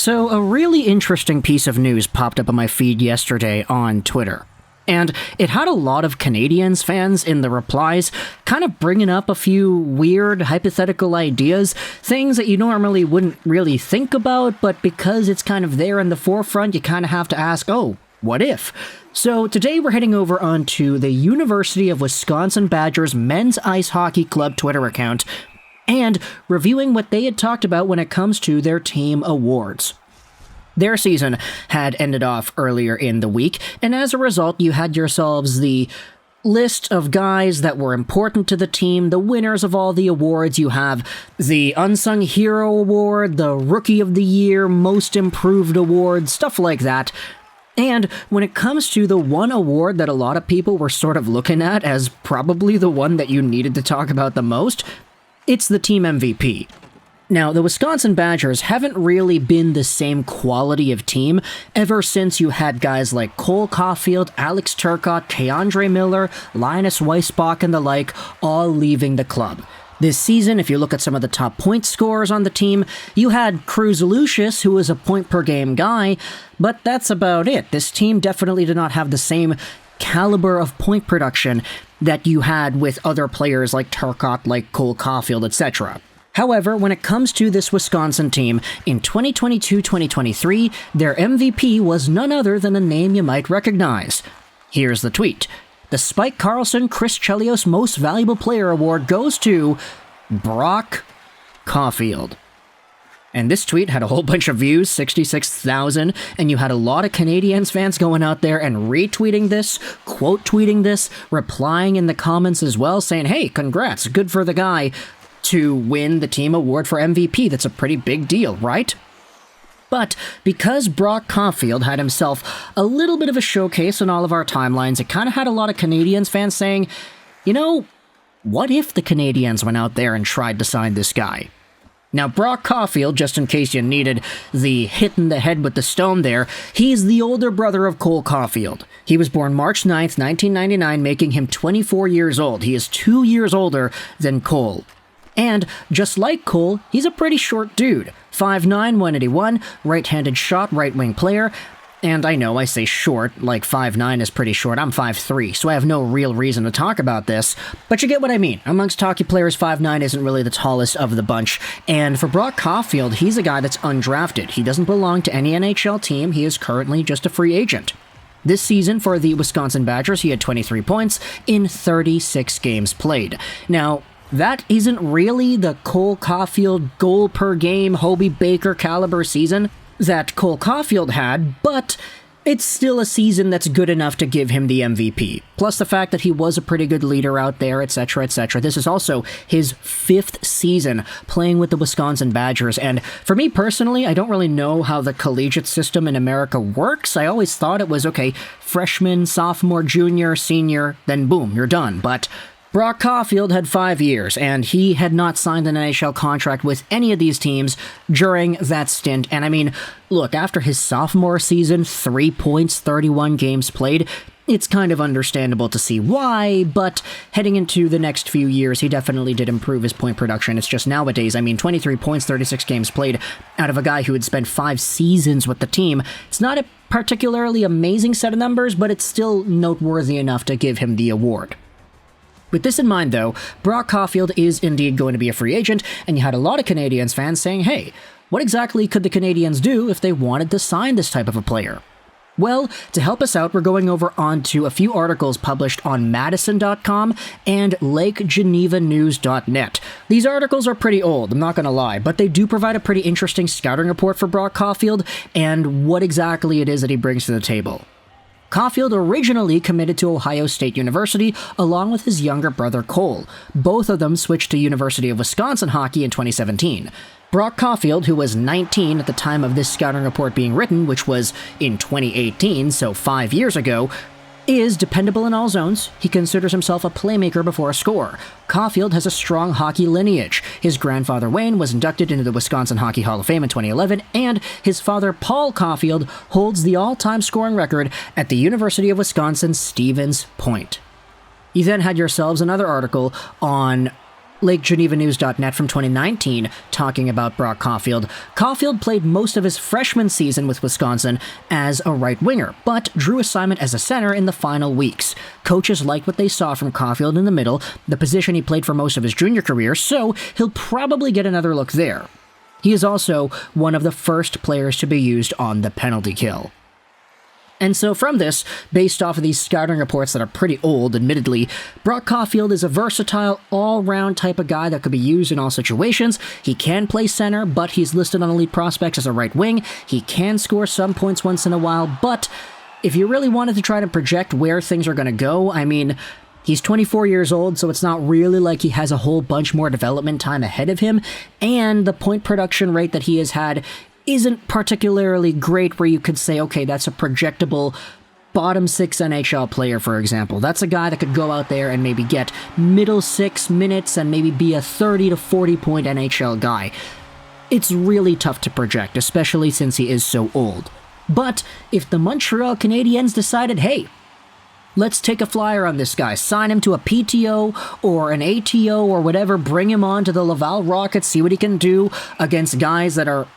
So, a really interesting piece of news popped up on my feed yesterday on Twitter. And it had a lot of Canadiens fans in the replies kind of bringing up a few weird hypothetical ideas, things that you normally wouldn't really think about, but because it's kind of there in the forefront, you kind of have to ask, oh, what if? So today we're heading over onto the University of Wisconsin Badgers Men's Ice Hockey Club Twitter account and reviewing what they had talked about when it comes to their team awards. Their season had ended off earlier in the week, and as a result, you had yourselves the list of guys that were important to the team, the winners of all the awards. You have the Unsung Hero Award, the Rookie of the Year, Most Improved Award, stuff like that. And when it comes to the one award that a lot of people were sort of looking at as probably the one that you needed to talk about the most, it's the team MVP. Now, the Wisconsin Badgers haven't really been the same quality of team ever since you had guys like Cole Caulfield, Alex Turcotte, K'Andre Miller, Linus Weissbach, and the like all leaving the club. This season, if you look at some of the top point scorers on the team, you had Cruz Lucius, who was a point-per-game guy, but that's about it. This team definitely did not have the same caliber of point production that you had with other players like Turcotte, like Cole Caulfield, etc. However, when it comes to this Wisconsin team, in 2022-2023, their MVP was none other than a name you might recognize. Here's the tweet. The Spike Carlson Chris Chelios Most Valuable Player Award goes to Brock Caulfield. And this tweet had a whole bunch of views, 66,000, and you had a lot of Canadiens fans going out there and retweeting this, quote-tweeting this, replying in the comments as well, saying, hey, congrats, good for the guy to win the team award for MVP. That's a pretty big deal, right? But because Brock Caulfield had himself a little bit of a showcase on all of our timelines, it kind of had a lot of Canadiens fans saying, you know, what if the Canadiens went out there and tried to sign this guy? Now, Brock Caulfield, just in case you needed the hit in the head with the stone there, he's the older brother of Cole Caulfield. He was born March 9th, 1999, making him 24 years old. He is 2 years older than Cole. And, just like Cole, he's a pretty short dude. 5'9", 181, right-handed shot, right-wing player. And I know I say short, like 5'9" is pretty short. I'm 5'3", so I have no real reason to talk about this. But you get what I mean. Amongst hockey players, 5'9" isn't really the tallest of the bunch. And for Brock Caulfield, he's a guy that's undrafted. He doesn't belong to any NHL team. He is currently just a free agent. This season for the Wisconsin Badgers, he had 23 points in 36 games played. Now, that isn't really the Cole Caulfield goal-per-game Hobey Baker caliber season that Cole Caulfield had, but it's still a season that's good enough to give him the MVP. Plus the fact that he was a pretty good leader out there, etc., etc. This is also his 5th season playing with the Wisconsin Badgers, and for me personally, I don't really know how the collegiate system in America works. I always thought it was, okay, freshman, sophomore, junior, senior, then boom, you're done, but Brock Caulfield had 5 years, and he had not signed an NHL contract with any of these teams during that stint. And I mean, look, after his sophomore season, 3 points, 31 games played, it's kind of understandable to see why, but heading into the next few years, he definitely did improve his point production. It's just nowadays, I mean, 23 points, 36 games played out of a guy who had spent 5 seasons with the team. It's not a particularly amazing set of numbers, but it's still noteworthy enough to give him the award. With this in mind, though, Brock Caulfield is indeed going to be a free agent, and you had a lot of Canadiens fans saying, hey, what exactly could the Canadiens do if they wanted to sign this type of a player? Well, to help us out, we're going over onto a few articles published on Madison.com and LakeGenevaNews.net. These articles are pretty old, I'm not going to lie, but they do provide a pretty interesting scouting report for Brock Caulfield and what exactly it is that he brings to the table. Caulfield originally committed to Ohio State University along with his younger brother Cole. Both of them switched to University of Wisconsin hockey in 2017. Brock Caulfield, who was 19 at the time of this scouting report being written, which was in 2018, so 5 years ago, is dependable in all zones. He considers himself a playmaker before a scorer. Caulfield has a strong hockey lineage. His grandfather Wayne was inducted into the Wisconsin Hockey Hall of Fame in 2011, and his father Paul Caulfield holds the all-time scoring record at the University of Wisconsin Stevens Point. You then had yourselves another article on LakeGenevaNews.net from 2019 talking about Brock Caulfield. Caulfield played most of his freshman season with Wisconsin as a right winger, but drew assignment as a center in the final weeks. Coaches liked what they saw from Caulfield in the middle, the position he played for most of his junior career, so he'll probably get another look there. He is also one of the first players to be used on the penalty kill. And so from this, based off of these scouting reports that are pretty old, admittedly, Brock Caulfield is a versatile, all-round type of guy that could be used in all situations. He can play center, but he's listed on Elite Prospects as a right wing. He can score some points once in a while, but if you really wanted to try to project where things are going to go, I mean, he's 24 years old, so it's not really like he has a whole bunch more development time ahead of him, and the point production rate that he has had isn't particularly great where you could say, okay, that's a projectable bottom six NHL player, for example. That's a guy that could go out there and maybe get middle 6 minutes and maybe be a 30 to 40 point NHL guy. It's really tough to project, especially since he is so old. But if the Montreal Canadiens decided, hey, let's take a flyer on this guy, sign him to a PTO or an ATO or whatever, bring him on to the Laval Rockets, see what he can do against guys that are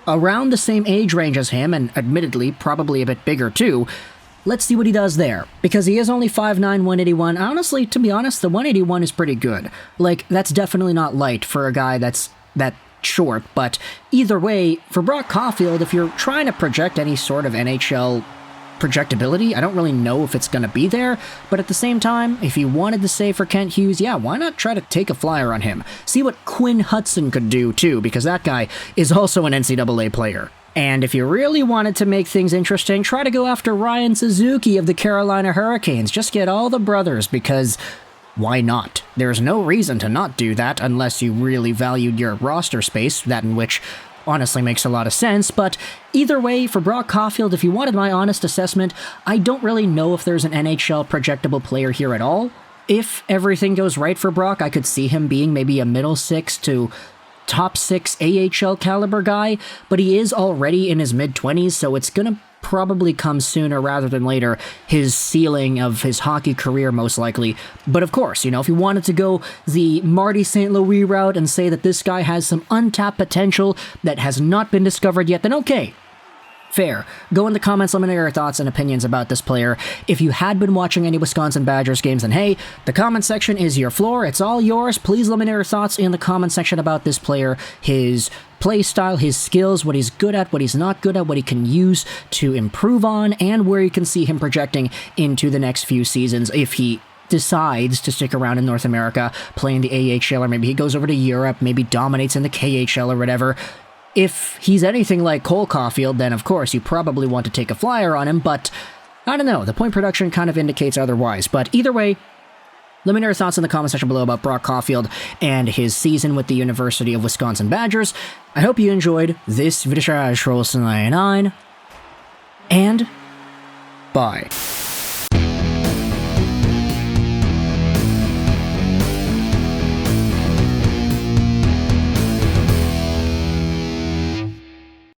around the same age range as him, and admittedly probably a bit bigger too. Let's see what he does there, because he is only 5'9", 181. Honestly, to be honest, the 181 is pretty good. Like, that's definitely not light for a guy that's that short, but either way, for Brock Caulfield, if you're trying to project any sort of NHL projectability, I don't really know if it's going to be there, but at the same time, if you wanted to say for Kent Hughes, yeah, why not try to take a flyer on him? See what Quinn Hudson could do too, because that guy is also an NCAA player. And if you really wanted to make things interesting, try to go after Ryan Suzuki of the Carolina Hurricanes. Just get all the brothers, because why not? There's no reason to not do that unless you really valued your roster space, that in which honestly makes a lot of sense, but either way, for Brock Caulfield, if you wanted my honest assessment, I don't really know if there's an NHL projectable player here at all. If everything goes right for Brock, I could see him being maybe a middle 6 to top 6 AHL caliber guy, but he is already in his mid-20s, so it's gonna probably come sooner rather than later, his ceiling of his hockey career most likely. But of course, if you wanted to go the Marty St. Louis route and say that this guy has some untapped potential that has not been discovered yet, then okay. Fair. Go in the comments, let me know your thoughts and opinions about this player. If you had been watching any Wisconsin Badgers games, then hey, the comment section is your floor. It's all yours. Please let me know your thoughts in the comment section about this player, his play style, his skills, what he's good at, what he's not good at, what he can use to improve on, and where you can see him projecting into the next few seasons if he decides to stick around in North America, playing the AHL, or maybe he goes over to Europe, maybe dominates in the KHL or whatever. If he's anything like Cole Caulfield, then of course you probably want to take a flyer on him, but I don't know, the point production kind of indicates otherwise. But either way, let me know your thoughts in the comment section below about Brock Caulfield and his season with the University of Wisconsin Badgers. I hope you enjoyed this video, and bye.